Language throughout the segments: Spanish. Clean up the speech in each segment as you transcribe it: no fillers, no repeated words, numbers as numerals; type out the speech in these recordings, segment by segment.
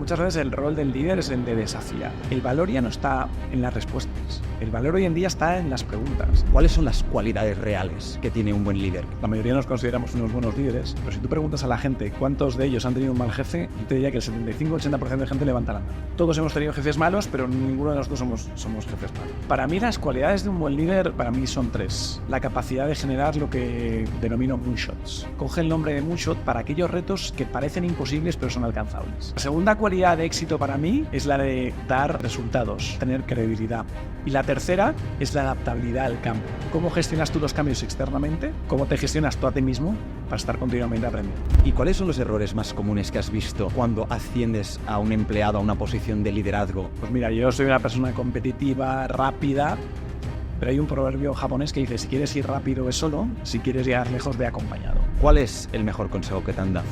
Muchas veces el rol del líder es el de desafiar. El valor ya no está en las respuestas. El valor hoy en día está en las preguntas. ¿Cuáles son las cualidades reales que tiene un buen líder? La mayoría nos consideramos unos buenos líderes, pero si tú preguntas a la gente cuántos de ellos han tenido un mal jefe, yo te diría que el 75-80% de gente levanta la mano. Todos hemos tenido jefes malos, pero ninguno de nosotros somos jefes malos. Para mí las cualidades de un buen líder, para mí son tres. La capacidad de generar lo que denomino moonshots. Coge el nombre de moonshot para aquellos retos que parecen imposibles pero son alcanzables. La segunda cualidad de éxito para mí es la de dar resultados, tener credibilidad. Y la tercera es la adaptabilidad al cambio. ¿Cómo gestionas tú los cambios externamente? ¿Cómo te gestionas tú a ti mismo para estar continuamente aprendiendo? ¿Y cuáles son los errores más comunes que has visto cuando asciendes a un empleado a una posición de liderazgo? Pues mira, yo soy una persona competitiva, rápida, pero hay un proverbio japonés que dice: si quieres ir rápido ve solo, si quieres llegar lejos ve acompañado. ¿Cuál es el mejor consejo que te han dado?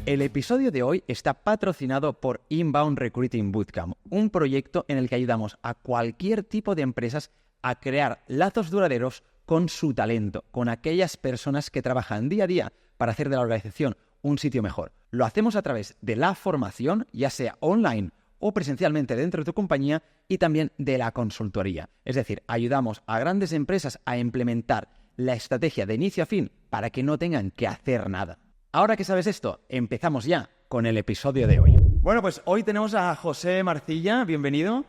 El episodio de hoy está patrocinado por Inbound Recruiting Bootcamp, un proyecto en el que ayudamos a cualquier tipo de empresas a crear lazos duraderos con su talento, con aquellas personas que trabajan día a día para hacer de la organización un sitio mejor. Lo hacemos a través de la formación, ya sea online o presencialmente dentro de tu compañía, y también de la consultoría. Es decir, ayudamos a grandes empresas a implementar la estrategia de inicio a fin para que no tengan que hacer nada. Ahora que sabes esto, empezamos ya con el episodio de hoy. Bueno, pues hoy tenemos a José Marcilla. Bienvenido.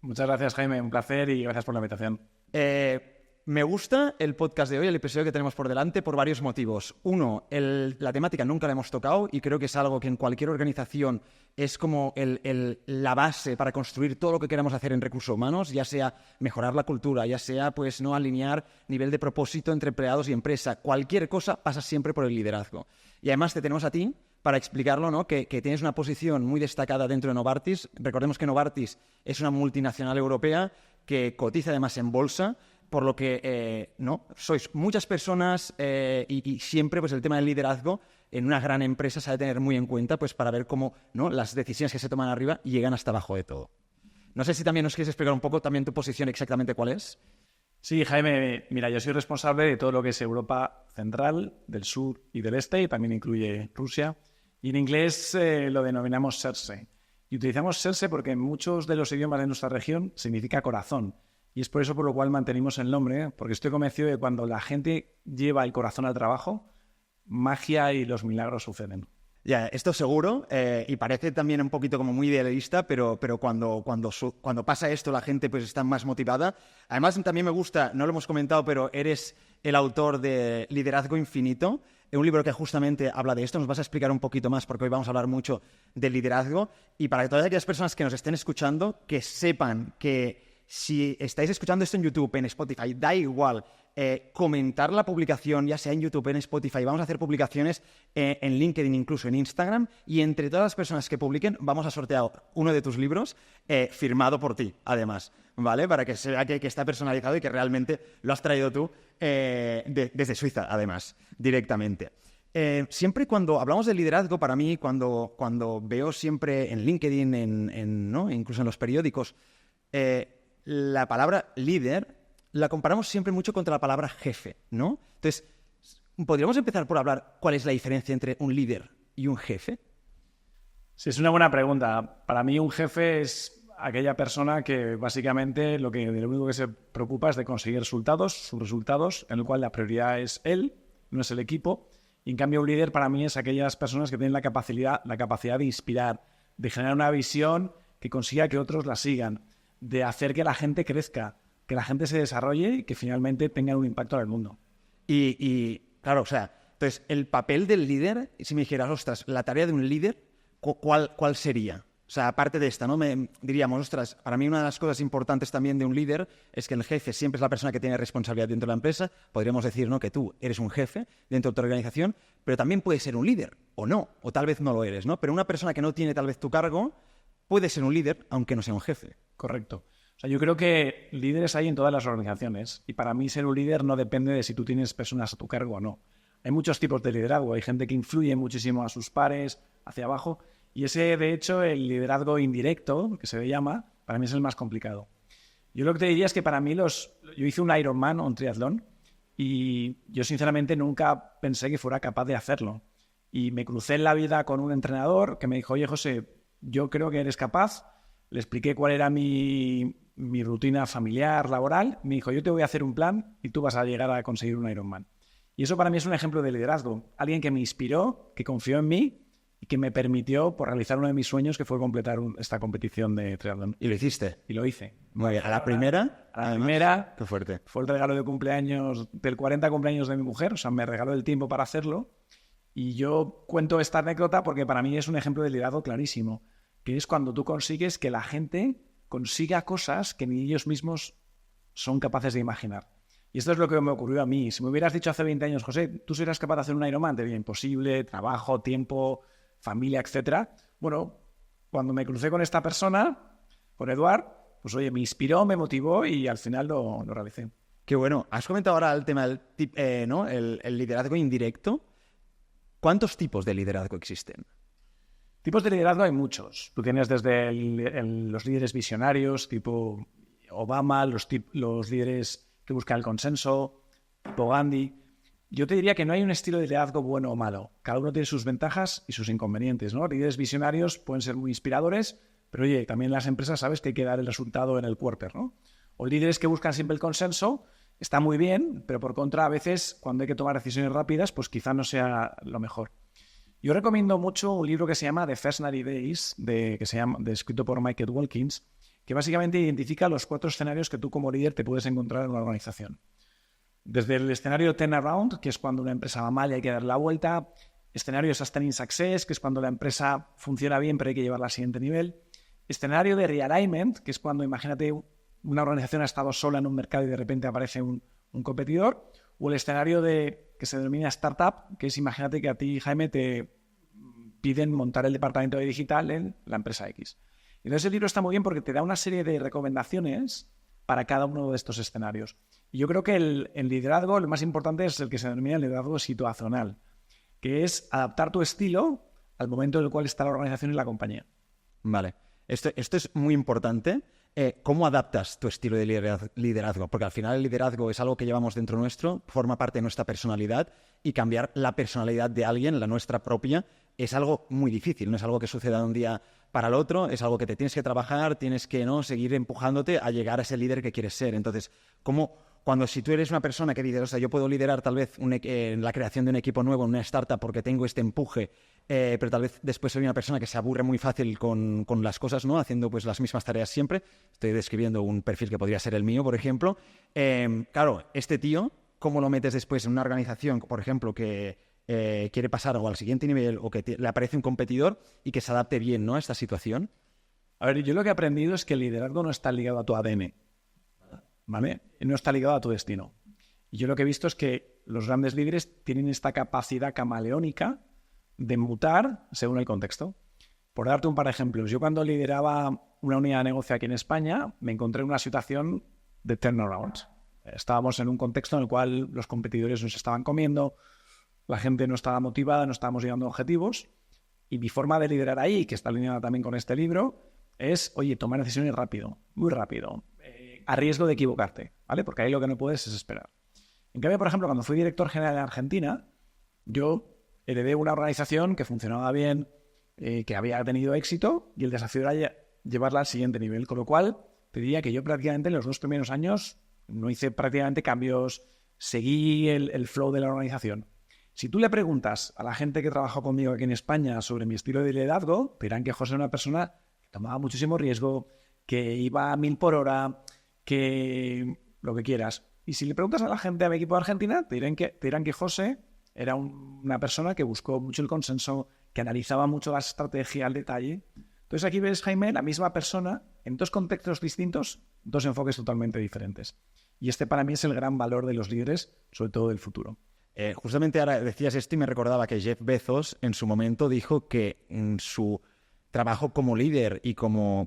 Muchas gracias, Jaime. Un placer y gracias por la invitación. Me gusta el podcast de hoy, el episodio que tenemos por delante, por varios motivos. Uno, la temática nunca la hemos tocado y creo que es algo que en cualquier organización es como la base para construir todo lo que queramos hacer en recursos humanos, ya sea mejorar la cultura, ya sea pues no alinear nivel de propósito entre empleados y empresa. Cualquier cosa pasa siempre por el liderazgo. Y además te tenemos a ti para explicarlo, ¿no? Que tienes una posición muy destacada dentro de Novartis. Recordemos que Novartis es una multinacional europea que cotiza además en bolsa, por lo que sois muchas personas y siempre pues el tema del liderazgo en una gran empresa se ha de tener muy en cuenta pues para ver cómo, ¿no?, las decisiones que se toman arriba llegan hasta abajo de todo. No sé si también nos quieres explicar un poco también tu posición exactamente cuál es. Sí, Jaime, mira, yo soy responsable de todo lo que es Europa Central, del Sur y del Este, y también incluye Rusia. Y en inglés lo denominamos SERSE. Y utilizamos SERSE porque en muchos de los idiomas de nuestra región significa corazón. Y es por eso por lo cual mantenimos el nombre, porque estoy convencido de que cuando la gente lleva el corazón al trabajo, magia y los milagros suceden. Ya, esto seguro, y parece también un poquito como muy idealista, pero cuando pasa esto la gente pues está más motivada. Además también me gusta, no lo hemos comentado, pero eres el autor de Liderazgo Infinito, un libro que justamente habla de esto. Nos vas a explicar un poquito más porque hoy vamos a hablar mucho del liderazgo. Y para todas aquellas personas que nos estén escuchando, que sepan que si estáis escuchando esto en YouTube, en Spotify, da igual, comentar la publicación, ya sea en YouTube, en Spotify. Vamos a hacer publicaciones en LinkedIn, incluso en Instagram, y entre todas las personas que publiquen vamos a sortear uno de tus libros firmado por ti, además, ¿vale? Para que se vea que está personalizado y que realmente lo has traído tú desde Suiza, además, directamente. Siempre cuando hablamos de liderazgo, para mí, cuando veo siempre en LinkedIn, ¿no?, incluso en los periódicos, la palabra líder la comparamos siempre mucho contra la palabra jefe, ¿no? Entonces, ¿podríamos empezar por hablar cuál es la diferencia entre un líder y un jefe? Sí, es una buena pregunta. Para mí un jefe es aquella persona que básicamente lo único que se preocupa es de conseguir sus resultados, en el cual la prioridad es él, no es el equipo. Y en cambio un líder para mí es aquellas personas que tienen la capacidad de inspirar, de generar una visión que consiga que otros la sigan, de hacer que la gente crezca, que la gente se desarrolle y que finalmente tengan un impacto en el mundo. Y claro, o sea, entonces, el papel del líder, si me dijeras, ostras, la tarea de un líder, ¿cuál sería? O sea, aparte de esta, ¿no? Diríamos, ostras, para mí una de las cosas importantes también de un líder es que el jefe siempre es la persona que tiene responsabilidad dentro de la empresa. Podríamos decir, ¿no?, que tú eres un jefe dentro de tu organización, pero también puedes ser un líder, o no, o tal vez no lo eres, ¿no? Pero una persona que no tiene tal vez tu cargo puede ser un líder, aunque no sea un jefe. Correcto. O sea, yo creo que líderes hay en todas las organizaciones y para mí ser un líder no depende de si tú tienes personas a tu cargo o no. Hay muchos tipos de liderazgo. Hay gente que influye muchísimo a sus pares, hacia abajo, y ese, de hecho, el liderazgo indirecto, que se le llama, para mí es el más complicado. Yo lo que te diría es que para mí yo hice un Ironman o un triatlón Y yo sinceramente nunca pensé que fuera capaz de hacerlo. Y me crucé en la vida con un entrenador que me dijo, oye, José, yo creo que eres capaz. Le expliqué cuál era mi rutina familiar, laboral. Me dijo, yo te voy a hacer un plan y tú vas a llegar a conseguir un Ironman. Y eso para mí es un ejemplo de liderazgo. Alguien que me inspiró, que confió en mí y que me permitió realizar uno de mis sueños, que fue completar esta competición de triatlón. ¿Y lo hiciste? Y lo hice. Muy bien. ¿A la primera? A la primera. Qué fuerte. Fue el regalo de cumpleaños, del 40 cumpleaños de mi mujer. O sea, me regaló el tiempo para hacerlo. Y yo cuento esta anécdota porque para mí es un ejemplo de liderazgo clarísimo, que es cuando tú consigues que la gente consiga cosas que ni ellos mismos son capaces de imaginar. Y esto es lo que me ocurrió a mí. Si me hubieras dicho hace 20 años, José, tú serás capaz de hacer un Ironman, te diría imposible, trabajo, tiempo, familia, etcétera. Bueno, cuando me crucé con esta persona, con Eduard, pues oye, me inspiró, me motivó y al final lo realicé. Qué bueno. Has comentado ahora el tema del ¿no? el liderazgo indirecto. ¿Cuántos tipos de liderazgo existen? Tipos de liderazgo hay muchos. Tú tienes desde los líderes visionarios, tipo Obama, los líderes que buscan el consenso, tipo Gandhi. Yo te diría que no hay un estilo de liderazgo bueno o malo. Cada uno tiene sus ventajas y sus inconvenientes, ¿no? Líderes visionarios pueden ser muy inspiradores, pero oye, también en las empresas sabes que hay que dar el resultado en el quarter, ¿no? O líderes que buscan siempre el consenso, está muy bien, pero por contra a veces cuando hay que tomar decisiones rápidas, pues quizá no sea lo mejor. Yo recomiendo mucho un libro que se llama The First 90 Days, escrito por Michael Watkins, que básicamente identifica los 4 escenarios que tú como líder te puedes encontrar en una organización. Desde el escenario turnaround, que es cuando una empresa va mal y hay que dar la vuelta. Escenario sustaining success, que es cuando la empresa funciona bien pero hay que llevarla al siguiente nivel. Escenario de realignment, que es cuando, imagínate, una organización ha estado sola en un mercado y de repente aparece un competidor. O el escenario que se denomina startup, que es, imagínate que a ti, Jaime, te piden montar el departamento de digital en la empresa X. Entonces el libro está muy bien porque te da una serie de recomendaciones para cada uno de estos escenarios. Y yo creo que el liderazgo, lo más importante es el que se denomina el liderazgo situacional, que es adaptar tu estilo al momento en el cual está la organización y la compañía. Vale. Esto es muy importante. ¿Cómo adaptas tu estilo de liderazgo? Porque al final el liderazgo es algo que llevamos dentro nuestro, forma parte de nuestra personalidad, y cambiar la personalidad de alguien, la nuestra propia, es algo muy difícil. No es algo que suceda de un día para el otro, es algo que te tienes que trabajar, tienes que seguir empujándote a llegar a ese líder que quieres ser. Entonces, si tú eres una persona que dices, o sea, yo puedo liderar tal vez la creación de un equipo nuevo en una startup porque tengo este empuje, pero tal vez después soy una persona que se aburre muy fácil con las cosas, ¿no? Haciendo pues las mismas tareas siempre. Estoy describiendo un perfil que podría ser el mío, por ejemplo. Claro, este tío, ¿cómo lo metes después en una organización, por ejemplo, que quiere pasar o al siguiente nivel o que le aparece un competidor y que se adapte bien, ¿no?, a esta situación? A ver, yo lo que he aprendido es que el liderazgo no está ligado a tu ADN, ¿vale? No está ligado a tu destino. Y yo lo que he visto es que los grandes líderes tienen esta capacidad camaleónica de mutar según el contexto. Por darte un par de ejemplos, yo cuando lideraba una unidad de negocio aquí en España, me encontré en una situación de turnaround. Estábamos en un contexto en el cual los competidores nos estaban comiendo, la gente no estaba motivada, no estábamos llegando a objetivos, y mi forma de liderar ahí, que está alineada también con este libro, es, oye, tomar decisiones rápido, muy rápido, a riesgo de equivocarte, ¿vale? Porque ahí lo que no puedes es esperar. En cambio, por ejemplo, cuando fui director general en Argentina, yo heredé una organización que funcionaba bien, que había tenido éxito, y el desafío era llevarla al siguiente nivel, con lo cual te diría que yo prácticamente en los 2 primeros años no hice prácticamente cambios, seguí el flow de la organización. Si tú le preguntas a la gente que trabajó conmigo aquí en España sobre mi estilo de liderazgo, te dirán que José era una persona que tomaba muchísimo riesgo, que iba a 1000 por hora, que lo que quieras. Y si le preguntas a la gente de mi equipo de Argentina, te dirán que José era una persona que buscó mucho el consenso, que analizaba mucho la estrategia al detalle. Entonces aquí ves, Jaime, la misma persona en 2 contextos distintos, 2 enfoques totalmente diferentes. Y este para mí es el gran valor de los líderes, sobre todo del futuro. Justamente ahora decías esto y me recordaba que Jeff Bezos en su momento dijo que en su trabajo como líder y como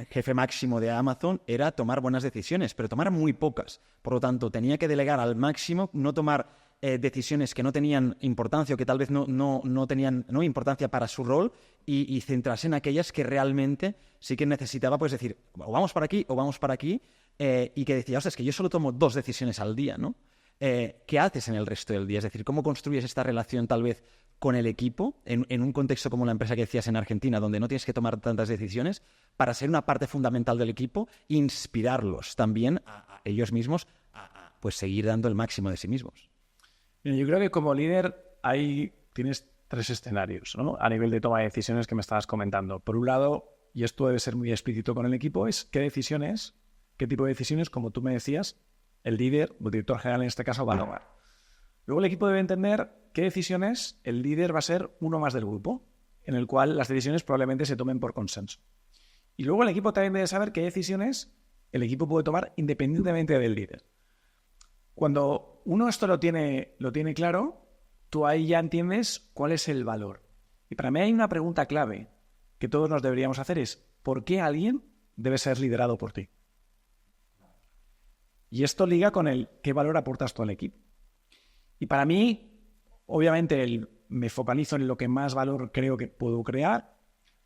jefe máximo de Amazon era tomar buenas decisiones, pero tomar muy pocas. Por lo tanto, tenía que delegar al máximo, no tomar decisiones que no tenían importancia o que tal vez no tenían importancia para su rol y centrarse en aquellas que realmente sí que necesitaba, pues decir, o vamos para aquí o vamos para aquí, y que decía, es que yo solo tomo 2 decisiones al día, ¿no? ¿qué haces en el resto del día? Es decir, ¿cómo construyes esta relación tal vez con el equipo en un contexto como la empresa que decías en Argentina, donde no tienes que tomar tantas decisiones, para ser una parte fundamental del equipo e inspirarlos también a ellos mismos a pues seguir dando el máximo de sí mismos? Mira, yo creo que como líder tienes 3 escenarios, ¿no? A nivel de toma de decisiones que me estabas comentando. Por un lado, y esto debe ser muy explícito con el equipo, es qué tipo de decisiones, como tú me decías, el líder, o el director general en este caso, va a tomar. Luego el equipo debe entender qué decisiones el líder va a ser uno más del grupo, en el cual las decisiones probablemente se tomen por consenso. Y luego el equipo también debe saber qué decisiones el equipo puede tomar independientemente del líder. Cuando uno esto lo tiene claro, tú ahí ya entiendes cuál es el valor. Y para mí hay una pregunta clave que todos nos deberíamos hacer es ¿por qué alguien debe ser liderado por ti? Y esto liga con el qué valor aportas tú al equipo. Y para mí, obviamente, me focalizo en lo que más valor creo que puedo crear,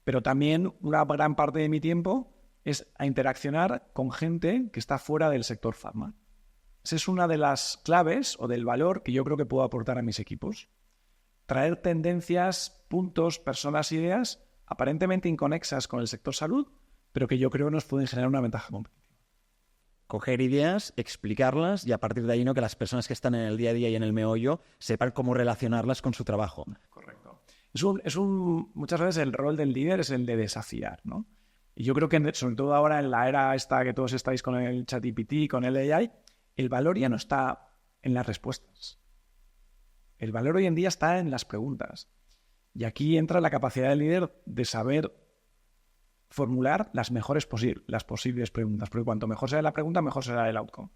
pero también una gran parte de mi tiempo es a interaccionar con gente que está fuera del sector farma. Esa es una de las claves o del valor que yo creo que puedo aportar a mis equipos. Traer tendencias, puntos, personas, ideas aparentemente inconexas con el sector salud, pero que yo creo nos pueden generar una ventaja competitiva. Coger ideas, explicarlas y a partir de ahí, ¿no?, que las personas que están en el día a día y en el meollo sepan cómo relacionarlas con su trabajo. Correcto. Muchas veces el rol del líder es el de desafiar, ¿no? Y yo creo que sobre todo ahora en la era esta que todos estáis con el ChatGPT, con el AI, el valor ya no está en las respuestas. El valor hoy en día está en las preguntas. Y aquí entra la capacidad del líder de saber formular las posibles preguntas, porque cuanto mejor sea la pregunta, mejor será el outcome.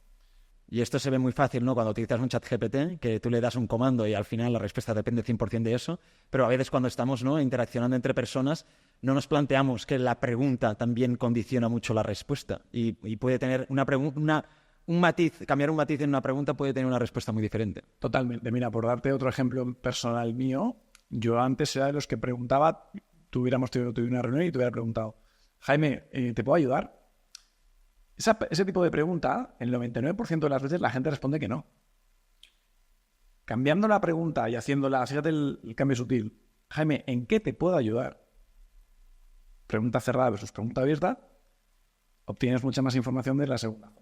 Y esto se ve muy fácil, ¿no?, cuando utilizas un chat GPT, que tú le das un comando y al final la respuesta depende 100% de eso, pero a veces cuando estamos, ¿no?, interaccionando entre personas, no nos planteamos que la pregunta también condiciona mucho la respuesta y puede tener un matiz, cambiar un matiz en una pregunta puede tener una respuesta muy diferente. Totalmente. Mira, por darte otro ejemplo personal mío, yo antes era de los que preguntaba, tuviéramos tenido una reunión y te hubiera preguntado, Jaime, ¿te puedo ayudar? Ese tipo de pregunta, el 99% de las veces la gente responde que no. Cambiando la pregunta y haciéndola, fíjate el cambio sutil. Jaime, ¿en qué te puedo ayudar? Pregunta cerrada versus pregunta abierta, obtienes mucha más información de la segunda.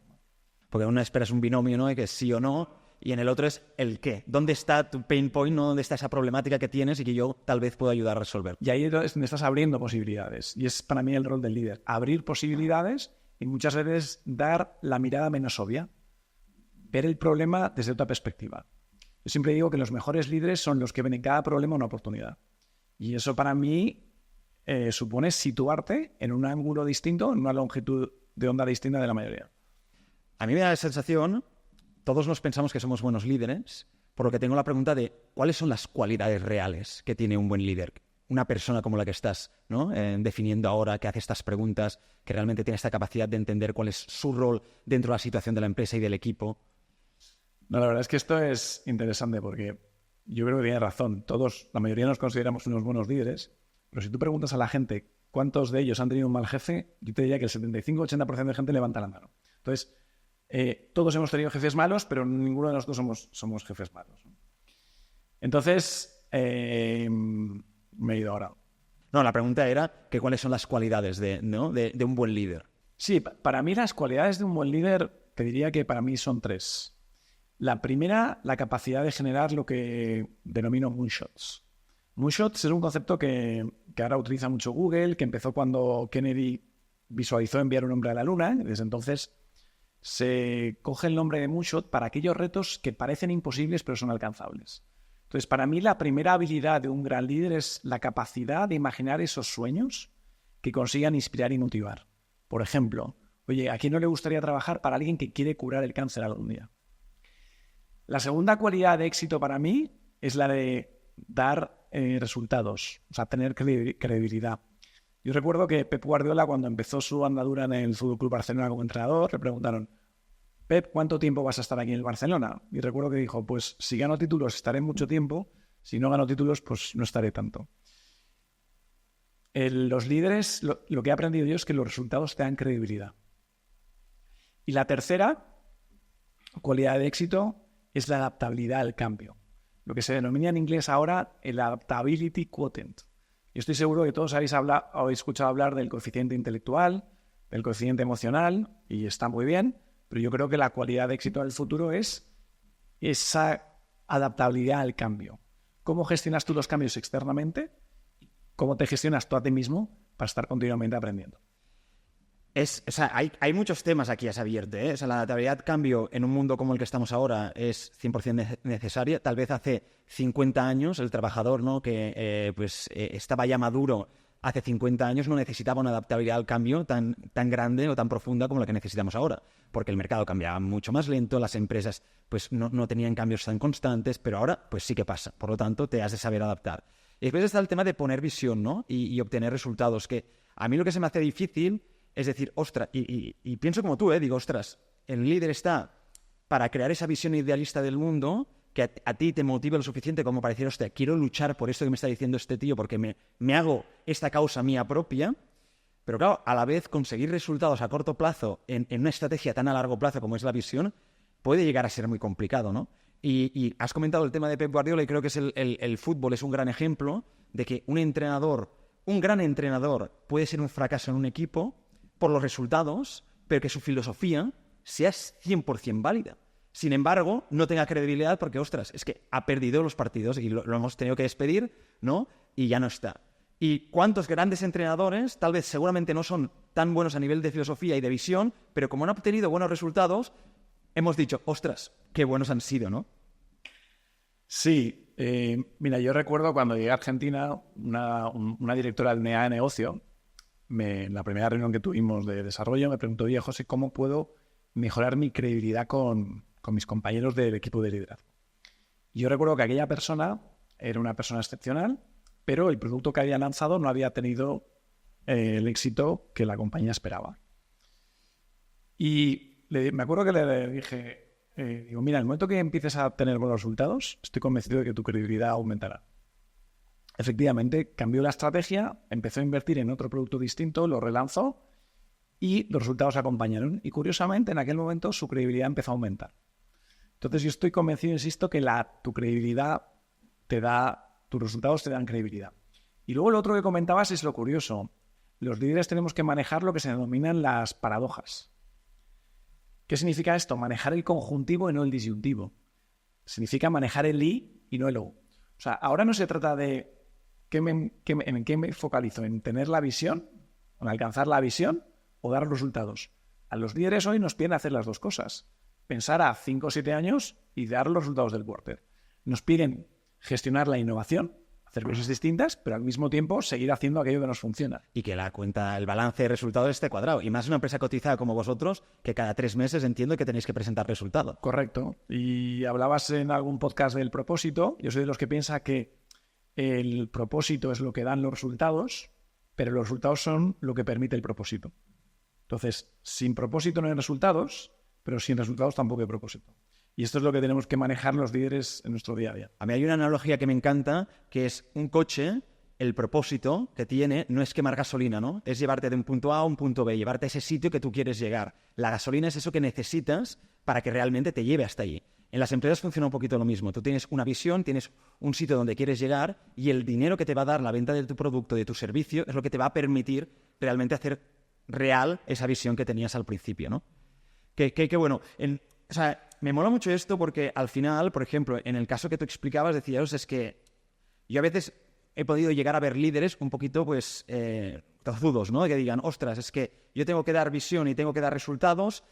Porque en una esperas un binomio, ¿no?, de que es sí o no, y en el otro es el qué. ¿Dónde está tu pain point, ¿no?, dónde está esa problemática que tienes y que yo tal vez puedo ayudar a resolver? Y ahí es donde estás abriendo posibilidades. Y es para mí el rol del líder. Abrir posibilidades y muchas veces dar la mirada menos obvia. Ver el problema desde otra perspectiva. Yo siempre digo que los mejores líderes son los que ven en cada problema una oportunidad. Y eso para mí supone situarte en un ángulo distinto, en una longitud de onda distinta de la mayoría. A mí me da la sensación, todos nos pensamos que somos buenos líderes, por lo que tengo la pregunta de ¿cuáles son las cualidades reales que tiene un buen líder? Una persona como la que estás, ¿no?, definiendo ahora, que hace estas preguntas, que realmente tiene esta capacidad de entender cuál es su rol dentro de la situación de la empresa y del equipo. No, la verdad es que esto es interesante porque yo creo que tienes razón. La mayoría nos consideramos unos buenos líderes, pero si tú preguntas a la gente cuántos de ellos han tenido un mal jefe, yo te diría que el 75-80% de gente levanta la mano. Entonces, todos hemos tenido jefes malos, pero ninguno de nosotros somos jefes malos. Entonces, me he ido ahora. No, la pregunta era que cuáles son las cualidades de un buen líder. Sí, para mí las cualidades de un buen líder, te diría que para mí son 3. La primera, la capacidad de generar lo que denomino moonshots. Moonshots es un concepto que ahora utiliza mucho Google, que empezó cuando Kennedy visualizó enviar un hombre a la Luna. Desde entonces se coge el nombre de moonshot para aquellos retos que parecen imposibles pero son alcanzables. Entonces, para mí la primera habilidad de un gran líder es la capacidad de imaginar esos sueños que consigan inspirar y motivar. Por ejemplo, oye, ¿a quién no le gustaría trabajar para alguien que quiere curar el cáncer algún día? La segunda cualidad de éxito para mí es la de dar resultados, o sea, tener credibilidad. Yo recuerdo que Pep Guardiola, cuando empezó su andadura en el FC Barcelona como entrenador, le preguntaron, Pep, ¿cuánto tiempo vas a estar aquí en el Barcelona? Y recuerdo que dijo, pues si gano títulos estaré mucho tiempo, si no gano títulos pues no estaré tanto. Los líderes, lo que he aprendido yo es que los resultados te dan credibilidad. Y la tercera cualidad de éxito es la adaptabilidad al cambio. Lo que se denomina en inglés ahora el adaptability quotient. Yo estoy seguro que todos habéis escuchado hablar del coeficiente intelectual, del coeficiente emocional, y está muy bien, pero yo creo que la cualidad de éxito del futuro es esa adaptabilidad al cambio. ¿Cómo gestionas tú los cambios externamente? ¿Cómo te gestionas tú a ti mismo para estar continuamente aprendiendo? Hay muchos temas aquí, has abierto, ¿eh? O sea, la adaptabilidad cambio en un mundo como el que estamos ahora es 100% necesaria. Tal vez hace 50 años el trabajador, ¿no? que estaba ya maduro hace 50 años no necesitaba una adaptabilidad al cambio tan grande o tan profunda como la que necesitamos ahora, porque el mercado cambiaba mucho más lento, las empresas pues no tenían cambios tan constantes, pero ahora pues sí que pasa. Por lo tanto, te has de saber adaptar. Y después está el tema de poner visión, ¿no? y obtener resultados, que a mí lo que se me hace difícil es decir, ostras, y pienso como tú, digo, ostras, el líder está para crear esa visión idealista del mundo que a ti te motive lo suficiente como para decir, hostia, quiero luchar por esto que me está diciendo este tío porque me hago esta causa mía propia, pero claro, a la vez conseguir resultados a corto plazo en una estrategia tan a largo plazo como es la visión puede llegar a ser muy complicado, ¿no? Y has comentado el tema de Pep Guardiola y creo que es el fútbol es un gran ejemplo de que un gran entrenador puede ser un fracaso en un equipo por los resultados, pero que su filosofía sea 100% válida. Sin embargo, no tenga credibilidad porque, ostras, es que ha perdido los partidos y lo hemos tenido que despedir, ¿no? Y ya no está. ¿Y cuántos grandes entrenadores, tal vez seguramente no son tan buenos a nivel de filosofía y de visión, pero como han obtenido buenos resultados, hemos dicho, ostras, qué buenos han sido, ¿no? Sí. Mira, yo recuerdo cuando llegué a Argentina, una directora de unidad de negocio, en la primera reunión que tuvimos de desarrollo, me preguntó, oye, José, ¿cómo puedo mejorar mi credibilidad con mis compañeros del equipo de liderazgo? Y yo recuerdo que aquella persona era una persona excepcional, pero el producto que había lanzado no había tenido el éxito que la compañía esperaba. Y me acuerdo que le dije, digo, mira, en el momento que empieces a tener buenos resultados, estoy convencido de que tu credibilidad aumentará. Efectivamente, cambió la estrategia, empezó a invertir en otro producto distinto, lo relanzó y los resultados acompañaron. Y curiosamente, en aquel momento su credibilidad empezó a aumentar. Entonces yo estoy convencido, insisto, que tu credibilidad tus resultados te dan credibilidad. Y luego lo otro que comentabas es lo curioso. Los líderes tenemos que manejar lo que se denominan las paradojas. ¿Qué significa esto? Manejar el conjuntivo y no el disyuntivo. Significa manejar el I y no el O. O sea, ahora no se trata de ¿en qué me focalizo? ¿En tener la visión? ¿En alcanzar la visión? ¿O dar resultados? A los líderes hoy nos piden hacer las dos cosas. Pensar a 5 o 7 años y dar los resultados del quarter. Nos piden gestionar la innovación, hacer cosas distintas, pero al mismo tiempo seguir haciendo aquello que nos funciona. Y que el balance de resultados esté cuadrado. Y más una empresa cotizada como vosotros, que cada 3 meses entiendo que tenéis que presentar resultados. Correcto. Y hablabas en algún podcast del propósito. Yo soy de los que piensa que el propósito es lo que dan los resultados, pero los resultados son lo que permite el propósito. Entonces, sin propósito no hay resultados, pero sin resultados tampoco hay propósito. Y esto es lo que tenemos que manejar los líderes en nuestro día a día. A mí hay una analogía que me encanta, que es un coche, el propósito que tiene no es quemar gasolina, ¿no? Es llevarte de un punto A a un punto B, llevarte a ese sitio que tú quieres llegar. La gasolina es eso que necesitas para que realmente te lleve hasta allí. En las empresas funciona un poquito lo mismo. Tú tienes una visión, tienes un sitio donde quieres llegar y el dinero que te va a dar la venta de tu producto, de tu servicio, es lo que te va a permitir realmente hacer real esa visión que tenías al principio, ¿no? Que bueno. O sea, me mola mucho esto porque al final, por ejemplo, en el caso que tú explicabas, decías, es que yo a veces he podido llegar a ver líderes un poquito, pues, tozudos, ¿no? Que digan, ostras, es que yo tengo que dar visión y tengo que dar resultados,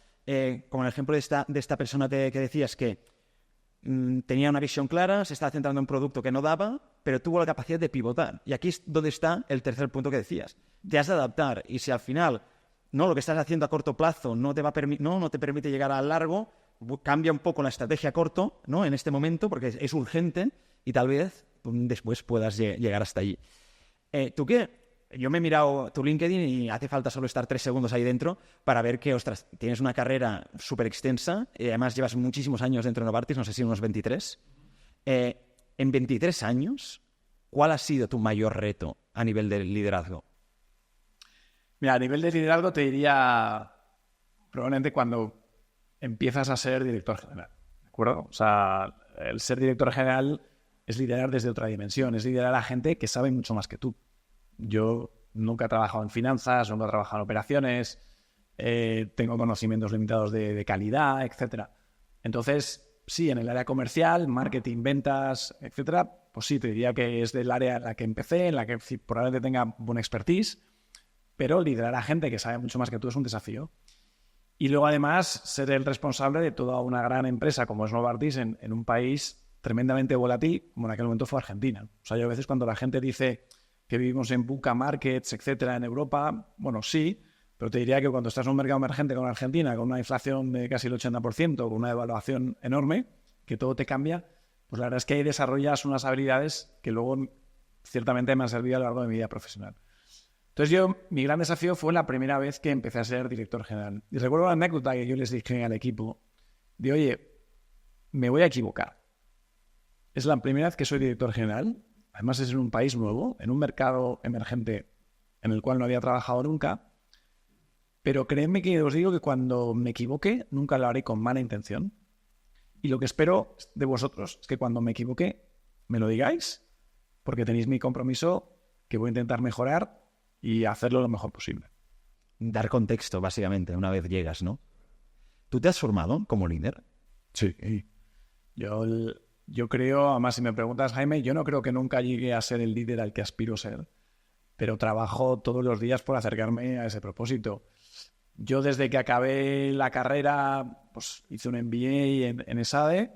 como el ejemplo de esta persona que decías que tenía una visión clara, se estaba centrando en un producto que no daba, pero tuvo la capacidad de pivotar. Y aquí es donde está el tercer punto que decías. Te has de adaptar. Y si al final lo que estás haciendo a corto plazo no te permite llegar a largo, cambia un poco la estrategia a corto, ¿no? En este momento, porque es urgente y tal vez después puedas llegar hasta allí. ¿Tú qué? Yo me he mirado tu LinkedIn y hace falta solo estar 3 segundos ahí dentro para ver que, ostras, tienes una carrera súper extensa y además llevas muchísimos años dentro de Novartis, no sé si unos 23. En 23 años, ¿cuál ha sido tu mayor reto a nivel de liderazgo? Mira, a nivel de liderazgo te diría probablemente cuando empiezas a ser director general. ¿De acuerdo? O sea, el ser director general es liderar desde otra dimensión, es liderar a gente que sabe mucho más que tú. Yo nunca he trabajado en finanzas, nunca he trabajado en operaciones, tengo conocimientos limitados de calidad, etcétera. Entonces, sí, en el área comercial, marketing, ventas, etcétera, pues sí, te diría que es del área en la que empecé, en la que probablemente tenga buena expertise, pero liderar a gente que sabe mucho más que tú es un desafío. Y luego, además, ser el responsable de toda una gran empresa como es Novartis en un país tremendamente volátil, como en aquel momento fue Argentina. O sea, yo a veces cuando la gente dice que vivimos en VUCA markets, etcétera, en Europa, bueno, sí, pero te diría que cuando estás en un mercado emergente como Argentina, con una inflación de casi el 80%, con una devaluación enorme, que todo te cambia, pues la verdad es que ahí desarrollas unas habilidades que luego ciertamente me han servido a lo largo de mi vida profesional. Entonces mi gran desafío fue la primera vez que empecé a ser director general. Y recuerdo una anécdota que yo les dije al equipo, de oye, me voy a equivocar. Es la primera vez que soy director general, además es en un país nuevo, en un mercado emergente en el cual no había trabajado nunca, pero créanme que os digo que cuando me equivoque nunca lo haré con mala intención. Y lo que espero de vosotros es que cuando me equivoque me lo digáis, porque tenéis mi compromiso que voy a intentar mejorar y hacerlo lo mejor posible. Dar contexto, básicamente, una vez llegas, ¿no? ¿Tú te has formado como líder? Sí. Yo creo, además si me preguntas, Jaime, yo no creo que nunca llegue a ser el líder al que aspiro a ser, pero trabajo todos los días por acercarme a ese propósito. Yo desde que acabé la carrera, pues hice un MBA en ESADE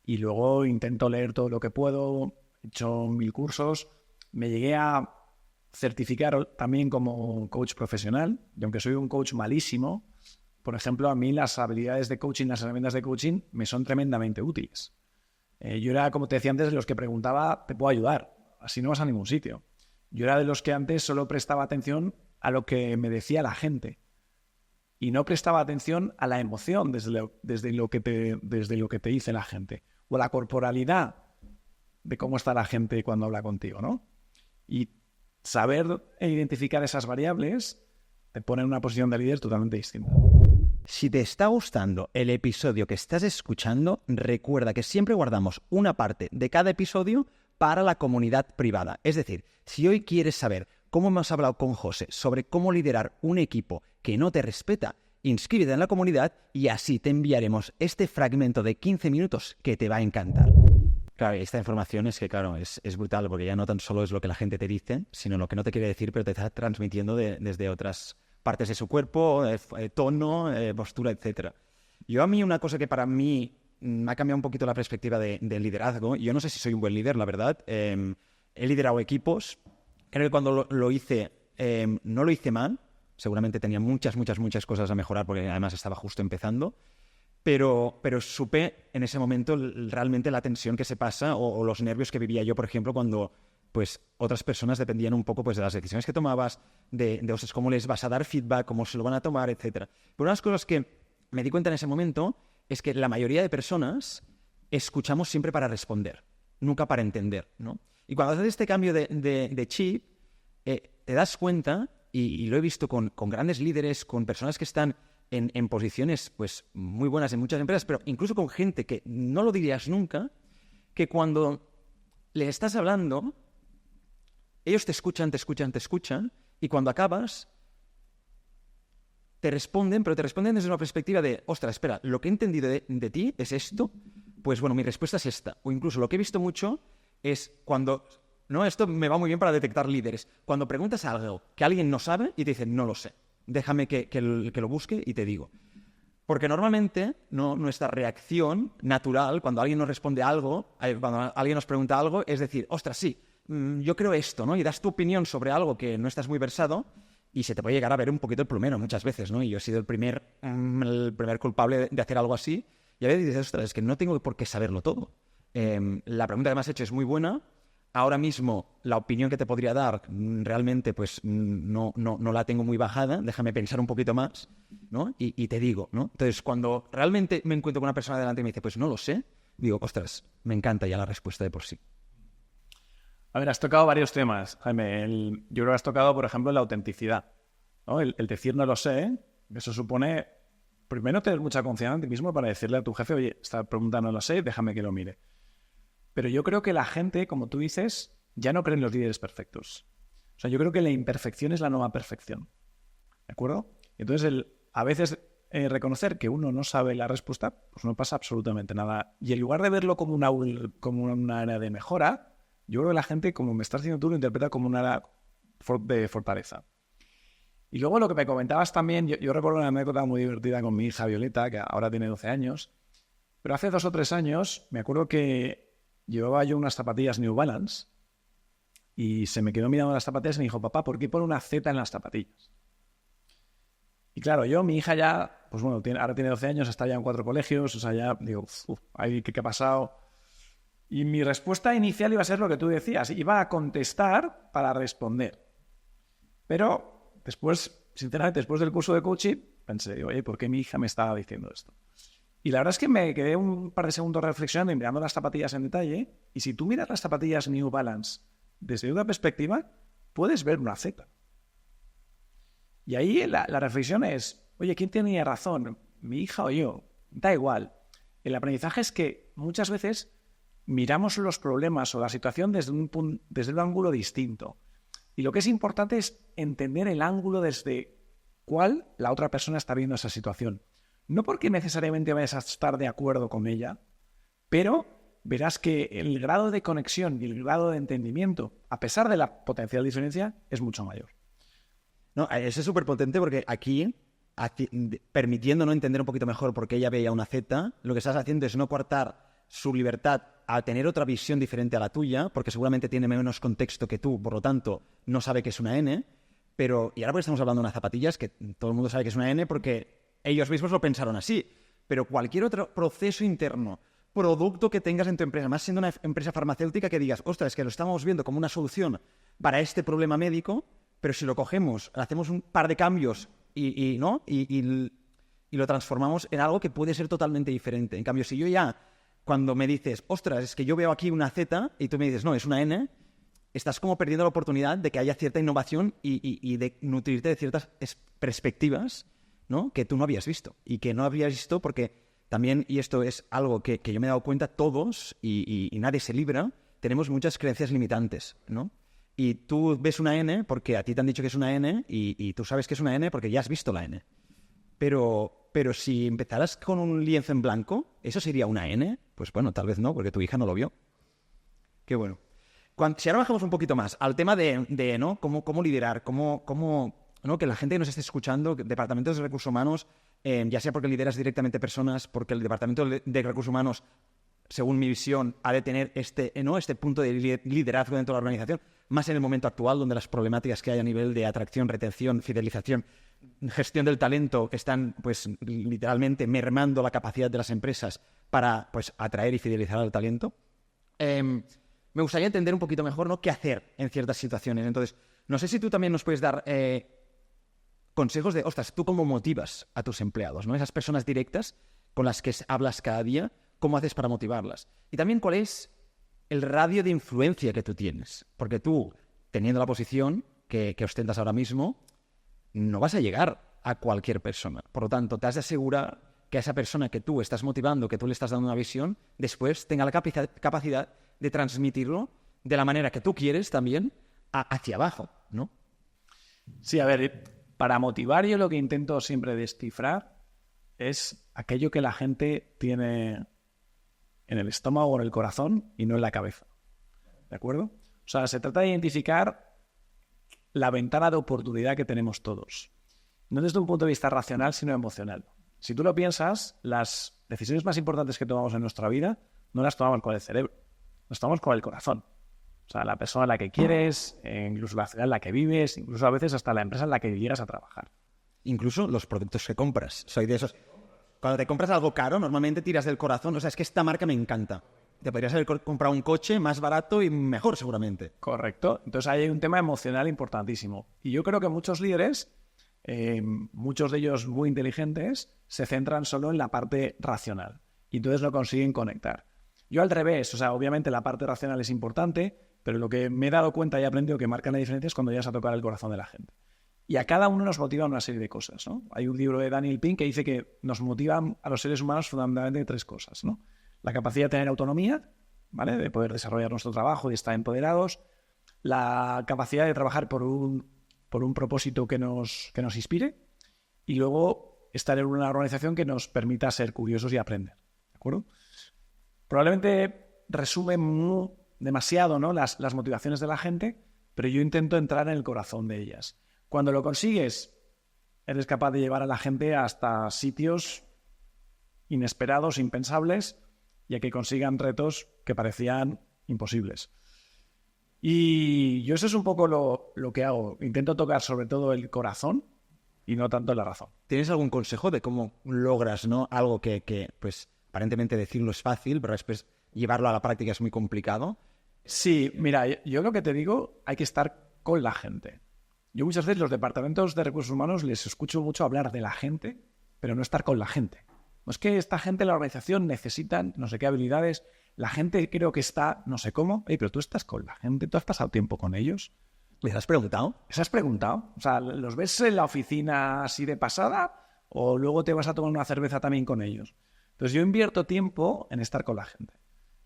y luego intento leer todo lo que puedo, he hecho 1000 cursos, me llegué a certificar también como coach profesional, y aunque soy un coach malísimo, por ejemplo, a mí las habilidades de coaching, las herramientas de coaching me son tremendamente útiles. Yo era, como te decía antes, de los que preguntaba, ¿te puedo ayudar? Así no vas a ningún sitio. Yo era de los que antes solo prestaba atención a lo que me decía la gente y no prestaba atención a la emoción desde lo que te dice la gente o a la corporalidad de cómo está la gente cuando habla contigo, ¿no? Y saber identificar esas variables te pone en una posición de líder totalmente distinta. Si te está gustando el episodio que estás escuchando, recuerda que siempre guardamos una parte de cada episodio para la comunidad privada. Es decir, si hoy quieres saber cómo hemos hablado con José sobre cómo liderar un equipo que no te respeta, inscríbete en la comunidad y así te enviaremos este fragmento de 15 minutos que te va a encantar. Claro, esta información es que, claro, es brutal porque ya no tan solo es lo que la gente te dice, sino lo que no te quiere decir, pero te está transmitiendo desde otras partes de su cuerpo, tono, postura, etc. A mí una cosa que para mí me ha cambiado un poquito la perspectiva del liderazgo, yo no sé si soy un buen líder, la verdad, he liderado equipos, creo que cuando lo hice, no lo hice mal, seguramente tenía muchas cosas a mejorar porque además estaba justo empezando, pero supe en ese momento realmente la tensión que se pasa o los nervios que vivía yo, por ejemplo, cuando pues otras personas dependían un poco pues de las decisiones que tomabas, de cómo les vas a dar feedback, cómo se lo van a tomar, etc. Pero una de las cosas que me di cuenta en ese momento es que la mayoría de personas escuchamos siempre para responder, nunca para entender, ¿no? Y cuando haces este cambio de chip, te das cuenta, y lo he visto con grandes líderes, con personas que están en posiciones pues muy buenas en muchas empresas, pero incluso con gente que no lo dirías nunca, que cuando le estás hablando, ellos te escuchan, y cuando acabas, te responden, pero te responden desde una perspectiva de, ostras, espera, lo que he entendido de ti es esto, pues bueno, mi respuesta es esta. O incluso lo que he visto mucho es cuando, no, esto me va muy bien para detectar líderes, cuando preguntas algo que alguien no sabe y te dicen, no lo sé, déjame que lo busque y te digo. Porque normalmente nuestra reacción natural cuando alguien nos responde algo, cuando alguien nos pregunta algo, es decir, ostras, sí, yo creo esto, ¿no? Y das tu opinión sobre algo que no estás muy versado y se te puede llegar a ver un poquito el plumero muchas veces, ¿no? Y yo he sido el primer culpable de hacer algo así. Y a veces dices, ostras, es que no tengo por qué saberlo todo. La pregunta que me has hecho es muy buena. Ahora mismo la opinión que te podría dar realmente pues no la tengo muy bajada. Déjame pensar un poquito más, ¿no? Y te digo, ¿no? Entonces, cuando realmente me encuentro con una persona delante y me dice, pues no lo sé, digo, ostras, me encanta ya la respuesta de por sí. A ver, has tocado varios temas, Jaime. Yo creo que has tocado, por ejemplo, la autenticidad, ¿no? El decir no lo sé, eso supone primero tener mucha confianza en ti mismo para decirle a tu jefe, oye, esta pregunta no la sé, déjame que lo mire. Pero yo creo que la gente, como tú dices, ya no cree en los líderes perfectos. O sea, yo creo que la imperfección es la nueva perfección. ¿De acuerdo? Entonces, a veces reconocer que uno no sabe la respuesta, pues no pasa absolutamente nada. Y en lugar de verlo como una área de mejora, yo creo que la gente, como me estás diciendo tú, lo interpreta como una área de fortaleza. Y luego lo que me comentabas también, yo recuerdo una anécdota muy divertida con mi hija Violeta, que ahora tiene 12 años, pero hace 2 o 3 años me acuerdo que llevaba yo unas zapatillas New Balance y se me quedó mirando las zapatillas y me dijo, papá, ¿por qué pone una Z en las zapatillas? Y claro, mi hija ya, pues bueno, ahora tiene 12 años, está ya en 4 colegios, o sea, ya digo, ¿qué ha pasado? Y mi respuesta inicial iba a ser lo que tú decías, iba a contestar para responder. Pero después, sinceramente, después del curso de coaching, pensé, oye, ¿por qué mi hija me estaba diciendo esto? Y la verdad es que me quedé un par de segundos reflexionando y mirando las zapatillas en detalle, y si tú miras las zapatillas New Balance desde una perspectiva, puedes ver una Z. Y ahí la reflexión es, oye, ¿quién tenía razón? ¿Mi hija o yo? Da igual. El aprendizaje es que muchas veces miramos los problemas o la situación desde un ángulo distinto. Y lo que es importante es entender el ángulo desde cuál la otra persona está viendo esa situación. No porque necesariamente vayas a estar de acuerdo con ella, pero verás que el grado de conexión y el grado de entendimiento, a pesar de la potencial diferencia, es mucho mayor. No, eso es súper potente porque aquí, permitiendo no entender un poquito mejor por qué ella veía una Z, lo que estás haciendo es no coartar su libertad a tener otra visión diferente a la tuya, porque seguramente tiene menos contexto que tú, por lo tanto, no sabe que es una N, y ahora pues estamos hablando de unas zapatillas que todo el mundo sabe que es una N porque ellos mismos lo pensaron así, pero cualquier otro proceso interno, producto que tengas en tu empresa, más siendo una empresa farmacéutica que digas, ostras, es que lo estamos viendo como una solución para este problema médico, pero si lo cogemos, hacemos un par de cambios y lo transformamos en algo que puede ser totalmente diferente. En cambio, si yo ya, cuando me dices, ostras, es que yo veo aquí una Z y tú me dices, no, es una N, estás como perdiendo la oportunidad de que haya cierta innovación y de nutrirte de ciertas perspectivas, ¿no?, que tú no habías visto y que no habías visto porque también, y esto es algo que yo me he dado cuenta, todos, y nadie se libra, tenemos muchas creencias limitantes, ¿no? Y tú ves una N porque a ti te han dicho que es una N y tú sabes que es una N porque ya has visto la N. Pero si empezaras con un lienzo en blanco, ¿eso sería una N? Pues bueno, tal vez no, porque tu hija no lo vio. Qué bueno. Si ahora bajamos un poquito más al tema de ¿no?, cómo liderar, ¿no?, que la gente que nos esté escuchando, departamentos de recursos humanos, ya sea porque lideras directamente personas, porque el departamento de recursos humanos, según mi visión, ha de tener este punto de liderazgo dentro de la organización, más en el momento actual, donde las problemáticas que hay a nivel de atracción, retención, fidelización, gestión del talento están, pues, literalmente mermando la capacidad de las empresas para, pues, atraer y fidelizar al talento. Me gustaría entender un poquito mejor, ¿no?, qué hacer en ciertas situaciones. Entonces, no sé si tú también nos puedes dar consejos de, ostras, ¿tú cómo motivas a tus empleados, ¿no?, esas personas directas con las que hablas cada día? ¿Cómo haces para motivarlas? Y también, ¿cuál es el radio de influencia que tú tienes? Porque tú, teniendo la posición que ostentas ahora mismo, no vas a llegar a cualquier persona. Por lo tanto, te has de asegurar que a esa persona que tú estás motivando, que tú le estás dando una visión, después tenga la capacidad de transmitirlo de la manera que tú quieres también hacia abajo, ¿no? Sí, a ver, para motivar yo lo que intento siempre descifrar es aquello que la gente tiene en el estómago o en el corazón y no en la cabeza. ¿De acuerdo? O sea, se trata de identificar la ventana de oportunidad que tenemos todos. No desde un punto de vista racional, sino emocional. Si tú lo piensas, las decisiones más importantes que tomamos en nuestra vida no las tomamos con el cerebro, las tomamos con el corazón. O sea, la persona a la que quieres, incluso la ciudad en la que vives, incluso a veces hasta la empresa en la que llegas a trabajar. Incluso los productos que compras. Soy de esos. Cuando te compras algo caro, normalmente tiras del corazón. O sea, es que esta marca me encanta. Te podrías haber comprado un coche más barato y mejor, seguramente. Correcto. Entonces ahí hay un tema emocional importantísimo. Y yo creo que muchos líderes, muchos de ellos muy inteligentes, se centran solo en la parte racional. Y entonces no consiguen conectar. Yo al revés. O sea, obviamente la parte racional es importante, pero lo que me he dado cuenta y he aprendido que marca la diferencia es cuando llegas a tocar el corazón de la gente. Y a cada uno nos motiva una serie de cosas, ¿no? Hay un libro de Daniel Pink que dice que nos motivan a los seres humanos fundamentalmente 3 cosas, ¿no? La capacidad de tener autonomía, ¿vale? De poder desarrollar nuestro trabajo y estar empoderados. La capacidad de trabajar por un propósito que nos inspire. Y luego estar en una organización que nos permita ser curiosos y aprender, ¿de acuerdo? Probablemente resume demasiado, ¿no? las motivaciones de la gente, pero yo intento entrar en el corazón de ellas. Cuando lo consigues, eres capaz de llevar a la gente hasta sitios inesperados, impensables, y a que consigan retos que parecían imposibles. Y yo eso es un poco lo que hago. Intento tocar sobre todo el corazón y no tanto la razón. ¿Tienes algún consejo de cómo logras, ¿no? Algo que pues, aparentemente decirlo es fácil, pero después llevarlo a la práctica es muy complicado? Sí, mira, yo lo que te digo, hay que estar con la gente. Yo muchas veces los departamentos de recursos humanos les escucho mucho hablar de la gente, pero no estar con la gente. No es que esta gente en la organización necesitan no sé qué habilidades, la gente creo que está no sé cómo. Pero tú estás con la gente, tú has pasado tiempo con ellos. ¿Les has preguntado? ¿Les has preguntado? O sea, ¿los ves en la oficina así de pasada o luego te vas a tomar una cerveza también con ellos? Entonces yo invierto tiempo en estar con la gente.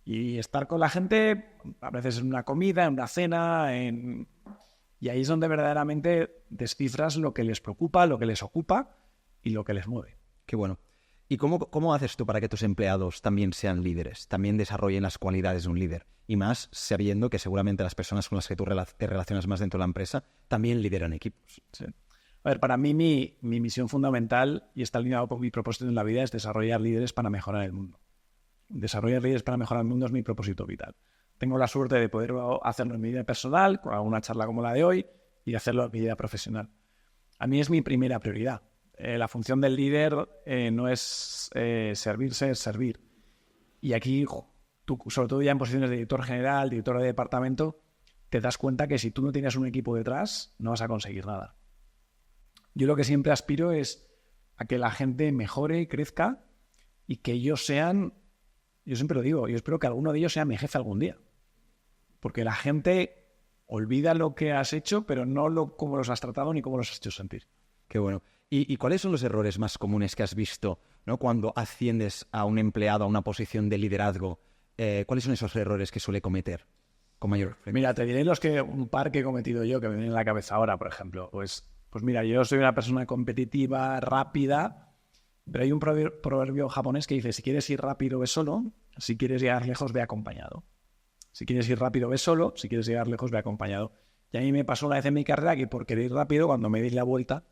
Y estar con la gente, a veces en una comida, en una cena, y ahí es donde verdaderamente descifras lo que les preocupa, lo que les ocupa y lo que les mueve. Qué bueno. ¿Y cómo haces tú para que tus empleados también sean líderes, también desarrollen las cualidades de un líder? Y más sabiendo que seguramente las personas con las que tú te relacionas más dentro de la empresa también lideran equipos. Sí. A ver, para mí mi misión fundamental, y está alineado con mi propósito en la vida, es desarrollar líderes para mejorar el mundo. Desarrollar líderes para mejorar el mundo es mi propósito vital. Tengo la suerte de poder hacerlo en mi vida personal, con alguna charla como la de hoy, y hacerlo en mi vida profesional. A mí es mi primera prioridad. La función del líder no es servirse, es servir. Y aquí, tú, sobre todo ya en posiciones de director general, director de departamento, te das cuenta que si tú no tienes un equipo detrás, no vas a conseguir nada. Yo lo que siempre aspiro es a que la gente mejore, crezca y que ellos sean, yo siempre lo digo, yo espero que alguno de ellos sea mi jefe algún día. Porque la gente olvida lo que has hecho, pero no cómo los has tratado ni cómo los has hecho sentir. Qué bueno. ¿Y cuáles son los errores más comunes que has visto, ¿no? Cuando asciendes a un empleado a una posición de liderazgo? ¿Cuáles son esos errores que suele cometer con mayor frecuencia? Mira, te diré un par que he cometido yo que me vienen en la cabeza ahora, por ejemplo. Pues mira, yo soy una persona competitiva, rápida, pero hay un proverbio japonés que dice, si quieres ir rápido, ve solo, si quieres llegar lejos, ve acompañado. Si quieres ir rápido, ve solo, si quieres llegar lejos, ve acompañado. Y a mí me pasó una vez en mi carrera que por querer ir rápido, cuando me di la vuelta,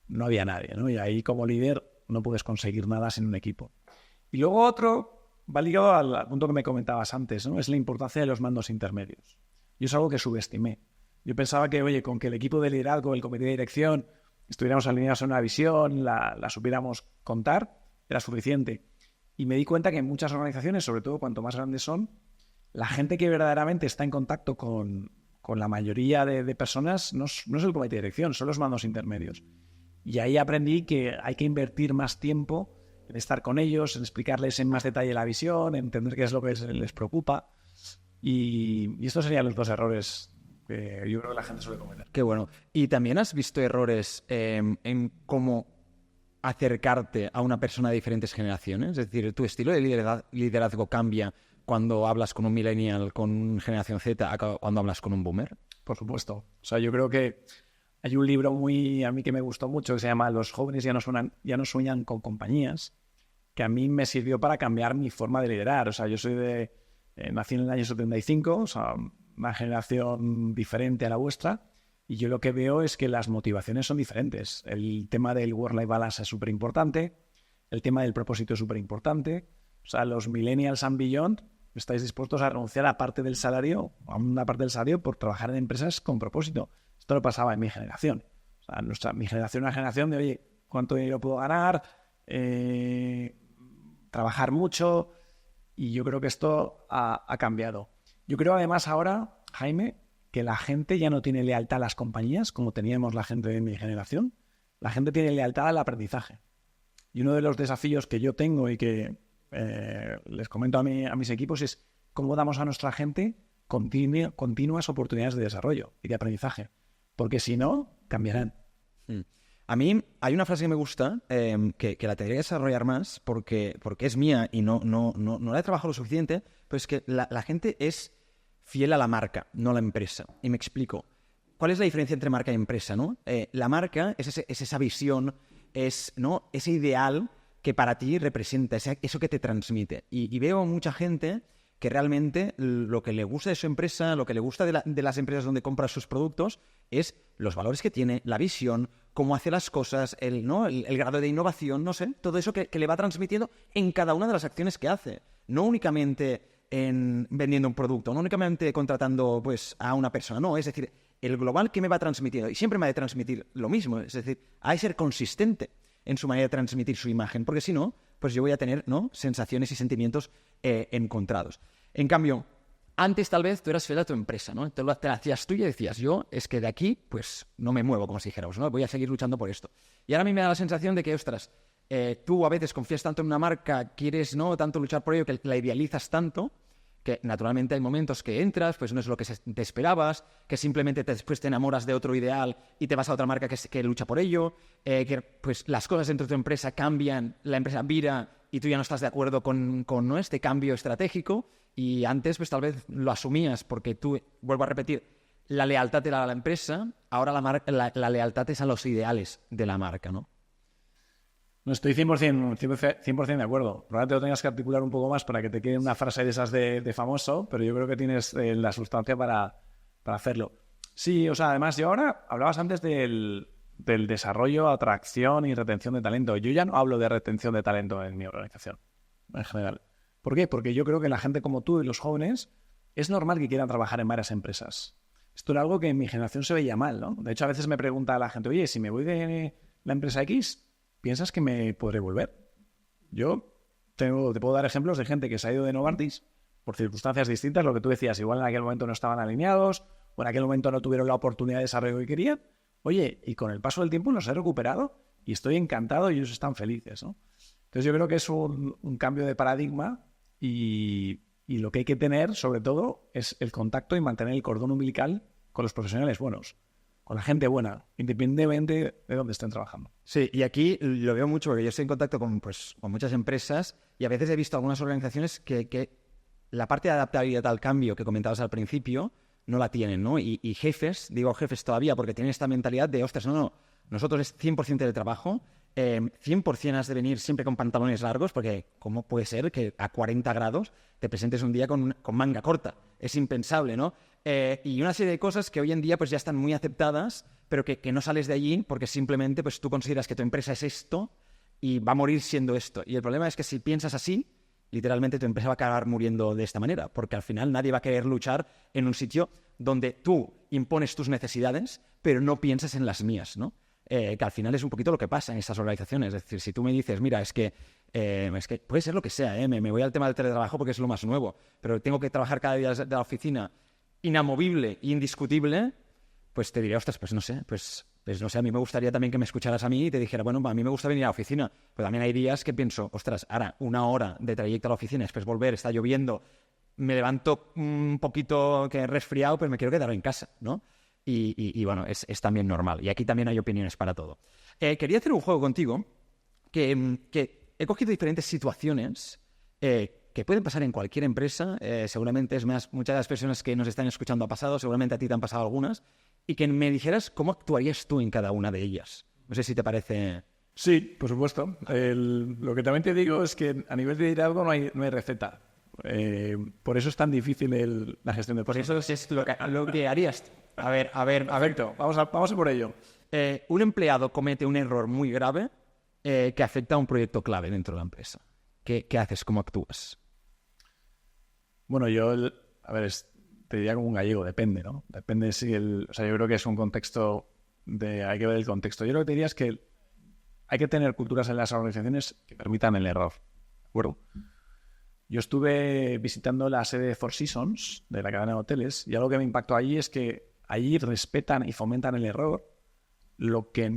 no había nadie, ¿no? Y ahí como líder no puedes conseguir nada sin un equipo. Y luego otro va ligado al punto que me comentabas antes, ¿no? Es la importancia de los mandos intermedios. Y es algo que subestimé. Yo pensaba que, oye, con que el equipo de liderazgo, el comité de dirección, estuviéramos alineados en una visión, la supiéramos contar, era suficiente. Y me di cuenta que en muchas organizaciones, sobre todo cuanto más grandes son, la gente que verdaderamente está en contacto con la mayoría de personas no es el comité de dirección, son los mandos intermedios. Y ahí aprendí que hay que invertir más tiempo en estar con ellos, en explicarles en más detalle la visión, en entender qué es lo que les preocupa. Y estos serían los 2 errores que yo creo que la gente suele cometer. Qué bueno. ¿Y también has visto errores en cómo acercarte a una persona de diferentes generaciones? Es decir, ¿tu estilo de liderazgo cambia cuando hablas con un millennial, con generación Z, cuando hablas con un boomer? Por supuesto. O sea, yo creo que hay un libro a mí que me gustó mucho que se llama Los jóvenes ya no sueñan con compañías, que a mí me sirvió para cambiar mi forma de liderar. O sea, yo soy nací en el año 75, o sea, una generación diferente a la vuestra, y yo lo que veo es que las motivaciones son diferentes. El tema del work-life balance es súper importante, el tema del propósito es súper importante. O sea, los millennials and beyond, estáis dispuestos a renunciar a una parte del salario por trabajar en empresas con propósito. Esto lo pasaba en mi generación. O sea, mi generación es una generación de, oye, ¿cuánto dinero puedo ganar? Trabajar mucho. Y yo creo que esto ha cambiado. Yo creo además ahora, Jaime, que la gente ya no tiene lealtad a las compañías como teníamos la gente de mi generación. La gente tiene lealtad al aprendizaje. Y uno de los desafíos que yo tengo y que les comento a mis equipos es cómo damos a nuestra gente continuas oportunidades de desarrollo y de aprendizaje. Porque si no, cambiarán. A mí hay una frase que me gusta, que la tendría que desarrollar más porque es mía y no la he trabajado lo suficiente, pero es que la gente es fiel a la marca, no a la empresa. Y me explico. ¿Cuál es la diferencia entre marca y empresa, no? La marca es esa visión, ¿no? Ese ideal que para ti representa, eso que te transmite. Y veo mucha gente que realmente lo que le gusta de su empresa, lo que le gusta de las empresas donde compra sus productos, es los valores que tiene, la visión, cómo hace las cosas, el grado de innovación, no sé, todo eso que le va transmitiendo en cada una de las acciones que hace. No únicamente en vendiendo un producto, no únicamente contratando pues a una persona, no, es decir, el global que me va transmitiendo, y siempre me ha de transmitir lo mismo, es decir, hay que ser consistente en su manera de transmitir su imagen, porque si no, pues yo voy a tener, ¿no?, sensaciones y sentimientos encontrados. En cambio, antes tal vez tú eras fiel a tu empresa, ¿no? Te la hacías tuya y decías, yo es que de aquí pues no me muevo, como si dijéramos, ¿no? Voy a seguir luchando por esto. Y ahora a mí me da la sensación de que, ostras, tú a veces confías tanto en una marca, quieres, ¿no?, tanto luchar por ello, que la idealizas tanto, que naturalmente hay momentos que entras, pues no es lo que te esperabas, que simplemente después te enamoras de otro ideal y te vas a otra marca que lucha por ello, que pues las cosas dentro de tu empresa cambian, la empresa vira y tú ya no estás de acuerdo con ¿no?, este cambio estratégico, y antes pues tal vez lo asumías porque tú, vuelvo a repetir, la lealtad era a la empresa, ahora la lealtad es a los ideales de la marca, ¿no? No estoy 100% de acuerdo. Probablemente lo tengas que articular un poco más para que te quede una frase de esas de famoso, pero yo creo que tienes la sustancia para hacerlo. Sí, o sea, además yo ahora, hablabas antes del desarrollo, atracción y retención de talento. Yo ya no hablo de retención de talento en mi organización, en general. ¿Por qué? Porque yo creo que la gente como tú y los jóvenes es normal que quieran trabajar en varias empresas. Esto era algo que en mi generación se veía mal, ¿no? De hecho, a veces me pregunta la gente, oye, si me voy de la empresa X, ¿piensas que me podré volver? Yo te puedo dar ejemplos de gente que se ha ido de Novartis por circunstancias distintas, lo que tú decías, igual en aquel momento no estaban alineados o en aquel momento no tuvieron la oportunidad de desarrollo que querían. Oye, y con el paso del tiempo los he recuperado y estoy encantado y ellos están felices, ¿no? Entonces yo creo que es un cambio de paradigma y lo que hay que tener, sobre todo, es el contacto y mantener el cordón umbilical con los profesionales buenos, con la gente buena, independientemente de dónde estén trabajando. Sí, y aquí lo veo mucho porque yo estoy en contacto con muchas empresas y a veces he visto algunas organizaciones que la parte de adaptabilidad al cambio que comentabas al principio no la tienen, ¿no? Y jefes, digo jefes todavía porque tienen esta mentalidad de, ostras, no, nosotros es 100% de trabajo, 100% has de venir siempre con pantalones largos, porque ¿cómo puede ser que a 40 grados te presentes un día con manga corta? Es impensable, ¿no? Y una serie de cosas que hoy en día pues ya están muy aceptadas, pero que no sales de allí porque simplemente pues tú consideras que tu empresa es esto y va a morir siendo esto. Y el problema es que si piensas así, literalmente tu empresa va a acabar muriendo de esta manera, porque al final nadie va a querer luchar en un sitio donde tú impones tus necesidades, pero no piensas en las mías, ¿no? Que al final es un poquito lo que pasa en estas organizaciones. Es decir, si tú me dices, mira, es que puede ser lo que sea, me voy al tema del teletrabajo porque es lo más nuevo, pero tengo que trabajar cada día de la oficina inamovible e indiscutible, pues te diré, ostras, pues no sé, no sé, a mí me gustaría también que me escucharas a mí y te dijera, bueno, a mí me gusta venir a la oficina, pero también hay días que pienso, ostras, ahora 1 hora de trayecto a la oficina, después volver, está lloviendo, me levanto un poquito que he resfriado, pero me quiero quedar en casa, ¿no? Y bueno, es también normal. Y aquí también hay opiniones para todo. Quería hacer un juego contigo que he cogido diferentes situaciones que pueden pasar en cualquier empresa. Seguramente, es más, muchas de las personas que nos están escuchando ha pasado, seguramente a ti te han pasado algunas, y que me dijeras cómo actuarías tú en cada una de ellas. No sé si te parece... Sí, por supuesto. Lo que también te digo es que a nivel de liderazgo no hay receta. Por eso es tan difícil la gestión de Por personas. eso es lo que harías. A ver. Perfecto, vamos a por ello. Un empleado comete un error muy grave que afecta a un proyecto clave dentro de la empresa. ¿Qué haces? ¿Cómo actúas? Bueno, te diría como un gallego, depende, ¿no? Depende si o sea, yo creo que es un contexto hay que ver el contexto. Yo lo que te diría es que hay que tener culturas en las organizaciones que permitan el error, ¿de acuerdo? Yo estuve visitando la sede de Four Seasons, de la cadena de hoteles, y algo que me impactó allí es que allí respetan y fomentan el error, lo que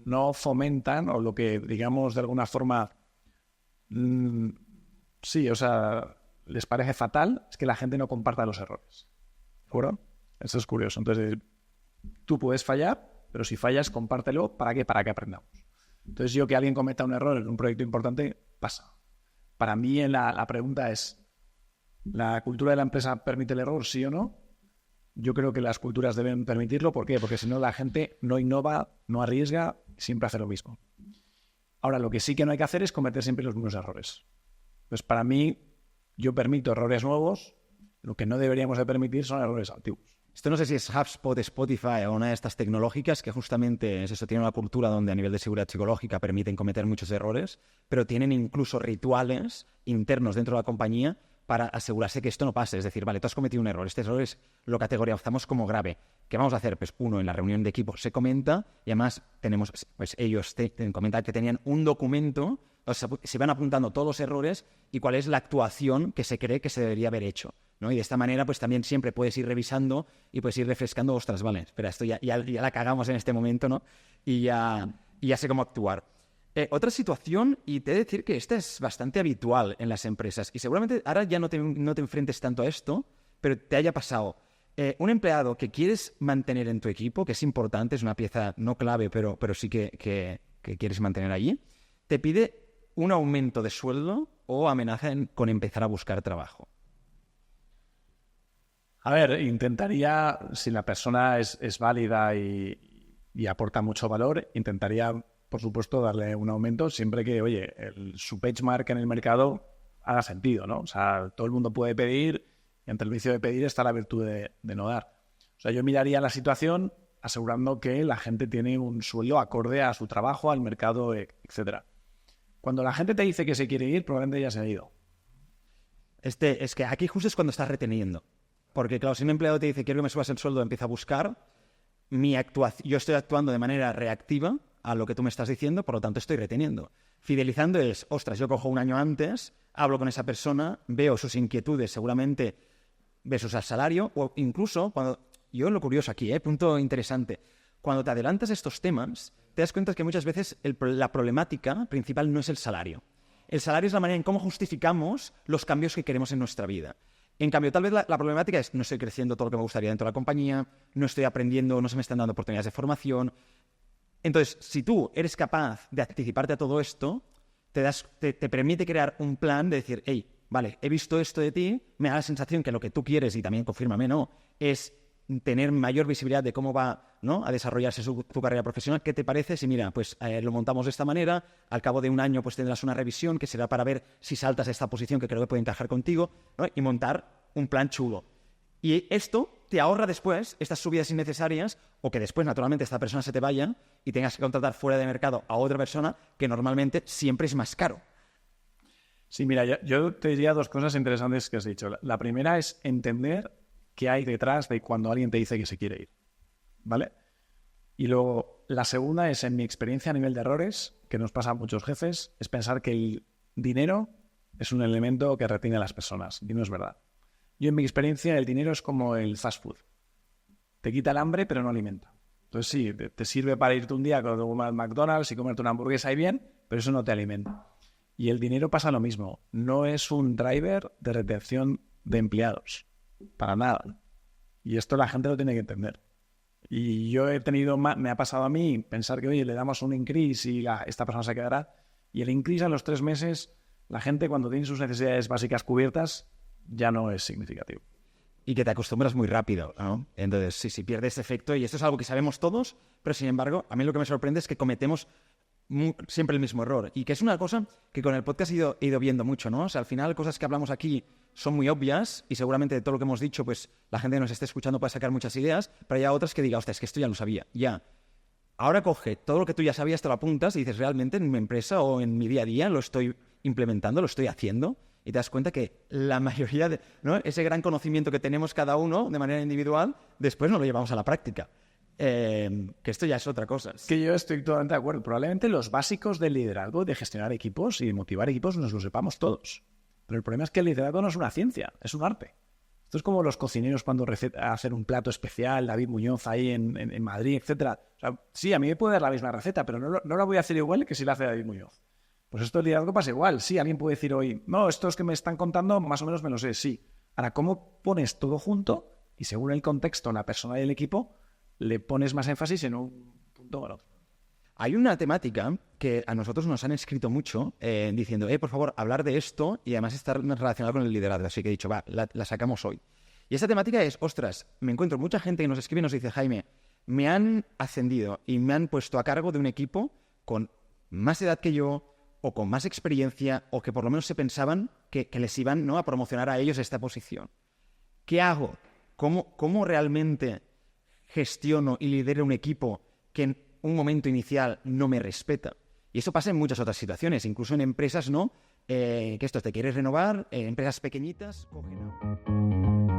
no fomentan, o lo que, digamos, de alguna forma, sí, o sea, les parece fatal, es que la gente no comparta los errores. ¿De acuerdo? Eso es curioso. Entonces, tú puedes fallar, pero si fallas, compártelo. ¿Para qué? Para que aprendamos. Entonces, yo que alguien cometa un error en un proyecto importante, pasa. Para mí la pregunta es, ¿la cultura de la empresa permite el error, sí o no? Yo creo que las culturas deben permitirlo. ¿Por qué? Porque si no, la gente no innova, no arriesga, siempre hace lo mismo. Ahora, lo que sí que no hay que hacer es cometer siempre los mismos errores. Pues para mí, yo permito errores nuevos. Lo que no deberíamos de permitir son errores antiguos. Esto no sé si es HubSpot, Spotify o una de estas tecnológicas que justamente es eso, tienen una cultura donde a nivel de seguridad psicológica permiten cometer muchos errores, pero tienen incluso rituales internos dentro de la compañía para asegurarse que esto no pase. Es decir, vale, tú has cometido un error, este error lo categorizamos como grave. ¿Qué vamos a hacer? Pues uno, en la reunión de equipo se comenta y además tenemos, pues ellos te comentan que tenían un documento, o sea, se van apuntando todos los errores y cuál es la actuación que se cree que se debería haber hecho, ¿no? Y de esta manera, pues también siempre puedes ir revisando y puedes ir refrescando, ostras, vale, espera, esto ya la cagamos en este momento, ¿no? Y ya sé cómo actuar. Otra situación, y te he de decir que esta es bastante habitual en las empresas, y seguramente ahora ya no te enfrentes tanto a esto, pero te haya pasado. Un empleado que quieres mantener en tu equipo, que es importante, es una pieza no clave, pero sí que quieres mantener allí, te pide un aumento de sueldo o amenaza con empezar a buscar trabajo. A ver, intentaría, si la persona es válida y aporta mucho valor, intentaría, por supuesto, darle un aumento siempre que, oye, su benchmark en el mercado haga sentido, ¿no? O sea, todo el mundo puede pedir y ante el vicio de pedir está la virtud de no dar. O sea, yo miraría la situación asegurando que la gente tiene un sueldo acorde a su trabajo, al mercado, etcétera. Cuando la gente te dice que se quiere ir, probablemente ya se ha ido. Es que aquí justo es cuando estás reteniendo. Porque, claro, si un empleado te dice quiero que me subas el sueldo, empieza a buscar, yo estoy actuando de manera reactiva a lo que tú me estás diciendo, por lo tanto estoy reteniendo. Fidelizando es, ostras, yo cojo un año antes, hablo con esa persona, veo sus inquietudes seguramente versus al salario, o incluso, yo lo curioso aquí, punto interesante, cuando te adelantas estos temas, te das cuenta que muchas veces la problemática principal no es el salario. El salario es la manera en cómo justificamos los cambios que queremos en nuestra vida. En cambio, tal vez la problemática es no estoy creciendo todo lo que me gustaría dentro de la compañía, no estoy aprendiendo, no se me están dando oportunidades de formación. Entonces, si tú eres capaz de anticiparte a todo esto, te permite crear un plan de decir, hey, vale, he visto esto de ti, me da la sensación que lo que tú quieres, y también confírmame, no, es tener mayor visibilidad de cómo va, ¿no?, a desarrollarse tu carrera profesional. ¿Qué te parece si, mira, pues lo montamos de esta manera, al cabo de un año pues tendrás una revisión que será para ver si saltas a esta posición que creo que puede encajar contigo, ¿no?, y montar un plan chulo. Y esto te ahorra después estas subidas innecesarias o que después, naturalmente, esta persona se te vaya y tengas que contratar fuera de mercado a otra persona que normalmente siempre es más caro. Sí, mira, yo te diría dos cosas interesantes que has dicho. La primera es entender qué hay detrás de cuando alguien te dice que se quiere ir, ¿vale? Y luego, la segunda es, en mi experiencia a nivel de errores, que nos pasa a muchos jefes, es pensar que el dinero es un elemento que retiene a las personas, y no es verdad. Yo, en mi experiencia, el dinero es como el fast food. Te quita el hambre, pero no alimenta. Entonces, sí, te sirve para irte un día a comer McDonald's y comerte una hamburguesa y bien, pero eso no te alimenta. Y el dinero pasa lo mismo. No es un driver de retención de empleados. Para nada. Y esto la gente lo tiene que entender. Y yo me ha pasado a mí pensar que, oye, le damos un increase y esta persona se quedará. Y el increase a los 3 meses, la gente cuando tiene sus necesidades básicas cubiertas, ya no es significativo. Y que te acostumbras muy rápido, ¿no? Entonces, sí, pierdes ese efecto. Y esto es algo que sabemos todos, pero sin embargo, a mí lo que me sorprende es que cometemos siempre el mismo error. Y que es una cosa que con el podcast he ido viendo mucho, ¿no? O sea, al final, cosas que hablamos aquí son muy obvias y seguramente de todo lo que hemos dicho, pues la gente que nos esté escuchando puede sacar muchas ideas, pero hay otras que diga, hostia, es que esto ya lo sabía, ya. Ahora coge todo lo que tú ya sabías, te lo apuntas y dices, realmente en mi empresa o en mi día a día lo estoy implementando, lo estoy haciendo, y te das cuenta que la mayoría de, ¿no?, ese gran conocimiento que tenemos cada uno de manera individual, después no lo llevamos a la práctica. Que esto ya es otra cosa. Que yo estoy totalmente de acuerdo. Probablemente los básicos del liderazgo, de gestionar equipos y de motivar equipos, nos lo sepamos todos. Pero el problema es que el liderazgo no es una ciencia, es un arte. Esto es como los cocineros cuando hacen un plato especial, David Muñoz ahí en Madrid, etcétera. O sea, sí, a mí me puede dar la misma receta, pero no la voy a hacer igual que si la hace David Muñoz. Pues esto del liderazgo pasa igual. Sí, alguien puede decir hoy, no, estos que me están contando más o menos me lo sé, sí. Ahora, ¿cómo pones todo junto y según el contexto, la persona y el equipo, le pones más énfasis en un punto o en otro. Hay una temática que a nosotros nos han escrito mucho diciendo, por favor, hablar de esto y además estar relacionado con el liderazgo. Así que he dicho, la sacamos hoy. Y esta temática es, ostras, me encuentro mucha gente que nos escribe y nos dice, Jaime, me han ascendido y me han puesto a cargo de un equipo con más edad que yo o con más experiencia o que por lo menos se pensaban que les iban, ¿no?, a promocionar a ellos esta posición. ¿Qué hago? ¿Cómo realmente gestiono y lidero un equipo que en un momento inicial no me respeta? Y eso pasa en muchas otras situaciones, incluso en empresas, ¿no? Que esto te quieres renovar, empresas pequeñitas, cogen.